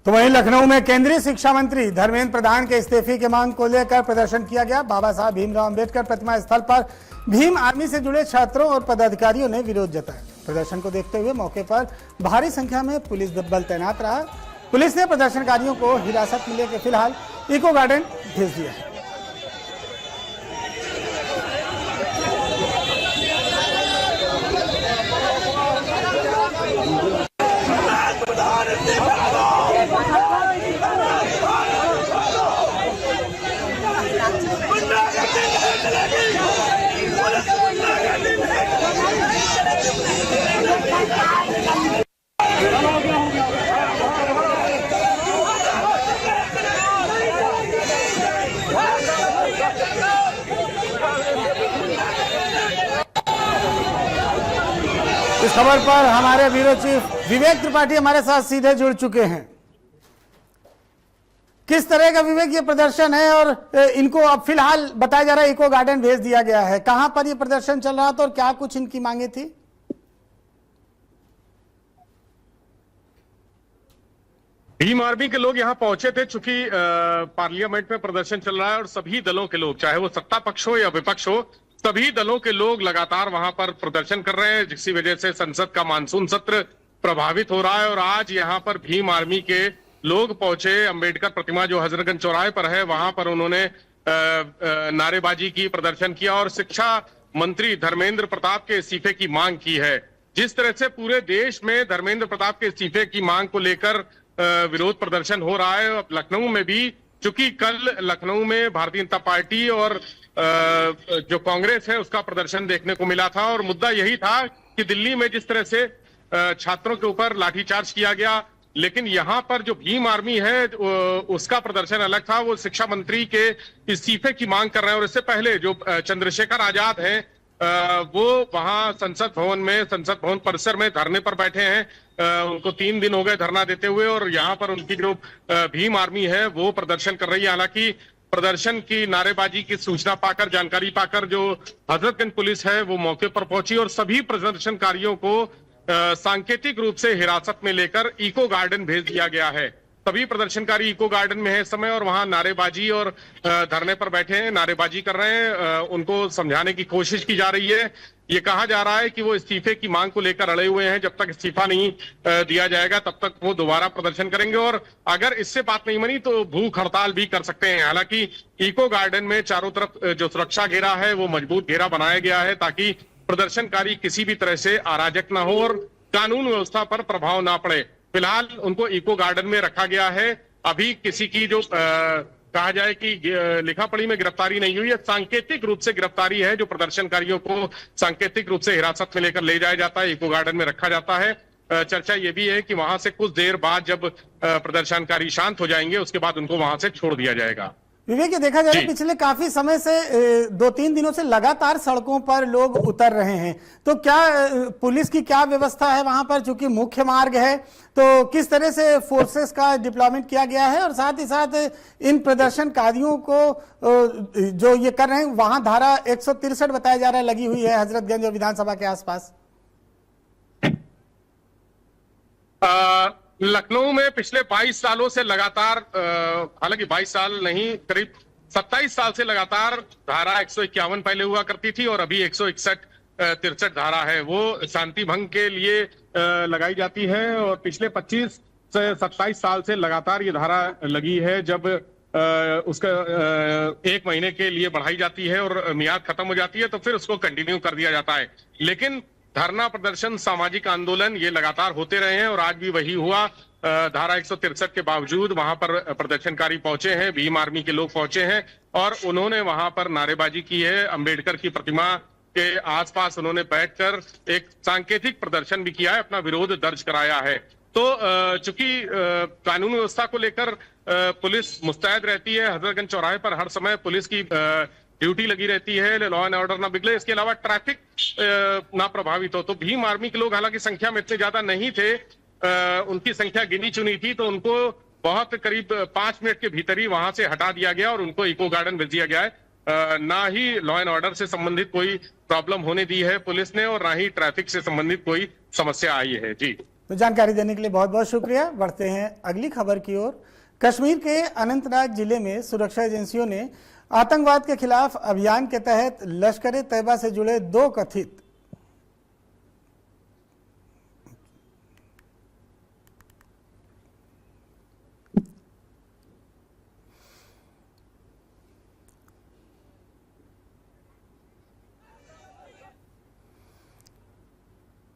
तो वहीं लखनऊ में केंद्रीय शिक्षा मंत्री धर्मेंद्र प्रधान के इस्तीफे की मांग को लेकर प्रदर्शन किया गया। बाबा साहब भीमराव अंबेडकर प्रतिमा स्थल पर भीम आर्मी से जुड़े छात्रों और पदाधिकारियों ने विरोध जताया। प्रदर्शन को देखते हुए मौके पर भारी संख्या में पुलिस बल तैनात रहा। पुलिस ने प्रदर्शनकारियों को हिरासत में लेकर फिलहाल इको गार्डन भेज दिया है। इस खबर पर हमारे ब्यूरो चीफ विवेक त्रिपाठी हमारे साथ सीधे जुड़ चुके हैं। किस तरह का विवेक ये प्रदर्शन है और इनको अब फिलहाल बताया जा रहा है इको गार्डन भेज दिया गया है, कहां पर ये प्रदर्शन चल रहा था और क्या कुछ इनकी मांगे थी? भीम आर्मी के लोग यहाँ पहुंचे थे, चूंकि पार्लियामेंट में प्रदर्शन चल रहा है और सभी दलों के लोग, चाहे वो सत्ता पक्ष हो या विपक्ष हो, सभी दलों के लोग लगातार वहां पर प्रदर्शन कर रहे हैं, जिसकी वजह से संसद का मानसून सत्र प्रभावित हो रहा है। और आज यहाँ पर भीम आर्मी के लोग पहुंचे। अंबेडकर प्रतिमा जो हजरतगंज चौराहे पर है, वहां पर उन्होंने नारेबाजी की, प्रदर्शन किया और शिक्षा मंत्री धर्मेंद्र प्रताप के इस्तीफे की मांग की है। जिस तरह से पूरे देश में धर्मेंद्र प्रताप के इस्तीफे की मांग को लेकर विरोध प्रदर्शन हो रहा है, अब लखनऊ में भी, चूंकि कल लखनऊ में भारतीय जनता पार्टी और जो कांग्रेस है उसका प्रदर्शन देखने को मिला था। और मुद्दा यही था कि दिल्ली में जिस तरह से छात्रों के ऊपर लाठीचार्ज किया गया, लेकिन यहाँ पर जो भीम आर्मी है उसका प्रदर्शन अलग था। वो शिक्षा मंत्री के इस्तीफे की मांग कर रहे हैं। और इससे पहले जो चंद्रशेखर आजाद हैं वो वहां संसद भवन परिसर में धरने पर बैठे हैं। उनको 3 दिन हो गए धरना देते हुए और यहाँ पर उनकी जो भीम आर्मी है वो प्रदर्शन कर रही है। हालांकि प्रदर्शन की नारेबाजी की सूचना पाकर, जानकारी पाकर जो हजरतगंज पुलिस है वो मौके पर पहुंची और सभी प्रदर्शनकारियों को सांकेतिक रूप से हिरासत में लेकर इको गार्डन भेज दिया गया है। सभी प्रदर्शनकारी इको गार्डन में है इस समय और वहां नारेबाजी और धरने पर बैठे हैं, नारेबाजी कर रहे हैं। उनको समझाने की कोशिश की जा रही है। ये कहा जा रहा है कि वो इस्तीफे की मांग को लेकर अड़े हुए हैं, जब तक इस्तीफा नहीं दिया जाएगा तब तक वो दोबारा प्रदर्शन करेंगे और अगर इससे बात नहीं बनी तो भूख हड़ताल भी कर सकते हैं। हालांकि इको गार्डन में चारों तरफ जो सुरक्षा घेरा है वो मजबूत घेरा बनाया गया है ताकि प्रदर्शनकारी किसी भी तरह से अराजक ना हो और कानून व्यवस्था पर प्रभाव ना पड़े। फिलहाल उनको इको गार्डन में रखा गया है। अभी किसी की जो कहा जाए कि लिखा पढ़ी में गिरफ्तारी नहीं हुई है, सांकेतिक रूप से गिरफ्तारी है। जो प्रदर्शनकारियों को सांकेतिक रूप से हिरासत में लेकर ले जाया जाता है, इको गार्डन में रखा जाता है। चर्चा ये भी है कि वहां से कुछ देर बाद जब प्रदर्शनकारी शांत हो जाएंगे उसके बाद उनको वहां से छोड़ दिया जाएगा। विवेक, ये देखा जा रहा है पिछले काफी समय से 2-3 दिनों से लगातार सड़कों पर लोग उतर रहे हैं, तो क्या पुलिस की क्या व्यवस्था है वहां पर? चूंकि मुख्य मार्ग है तो किस तरह से फोर्सेस का डिप्लॉयमेंट किया गया है और साथ ही साथ इन प्रदर्शनकारियों को जो ये कर रहे हैं वहां धारा 163 बताया जा रहा है लगी हुई है हजरतगंज और विधानसभा के आसपास। लखनऊ में पिछले 22 सालों से लगातार, हालांकि 22 साल नहीं, करीब 27 साल से लगातार धारा 151 पहले हुआ करती थी और अभी 161-63 धारा है वो शांति भंग के लिए लगाई जाती है। और पिछले 25 से 27 साल से लगातार ये धारा लगी है। जब उसका 1 महीने के लिए बढ़ाई जाती है और मियाद खत्म हो जाती है तो फिर उसको कंटिन्यू कर दिया जाता है। लेकिन धरना प्रदर्शन, सामाजिक आंदोलन ये लगातार होते रहे हैं और आज भी वही हुआ। धारा 163 के बावजूद वहां पर प्रदर्शनकारी पहुंचे हैं, भीम आर्मी के लोग पहुंचे हैं और उन्होंने वहां पर नारेबाजी की है। अंबेडकर की प्रतिमा के आसपास उन्होंने बैठकर एक सांकेतिक प्रदर्शन भी किया है, अपना विरोध दर्ज कराया है। तो चूंकि कानून व्यवस्था को लेकर पुलिस मुस्तैद रहती है, हजरतगंज चौराहे पर हर समय पुलिस की ड्यूटी लगी रहती है, लॉ एंड ऑर्डर ना बिगड़े, इसके अलावा ट्रैफिक ना प्रभावित हो। तो भीम आर्मी के लोग हालांकि संख्या में इतने ज्यादा नहीं थे, उनकी संख्या गिनी चुनी थी, तो उनको बहुत करीब 5 मिनट के भीतर ही वहां से हटा दिया गया और उनको इको गार्डन भेज दिया गया है। ना ही लॉ एंड ऑर्डर से संबंधित कोई प्रॉब्लम होने दी है पुलिस ने और ना ही ट्रैफिक से संबंधित कोई समस्या आई है। जी तो जानकारी देने के लिए बहुत बहुत शुक्रिया। बढ़ते हैं अगली खबर की ओर। कश्मीर के अनंतनाग जिले में सुरक्षा एजेंसियों ने आतंकवाद के खिलाफ अभियान के तहत लश्कर-ए-तैयबा से जुड़े 2 कथित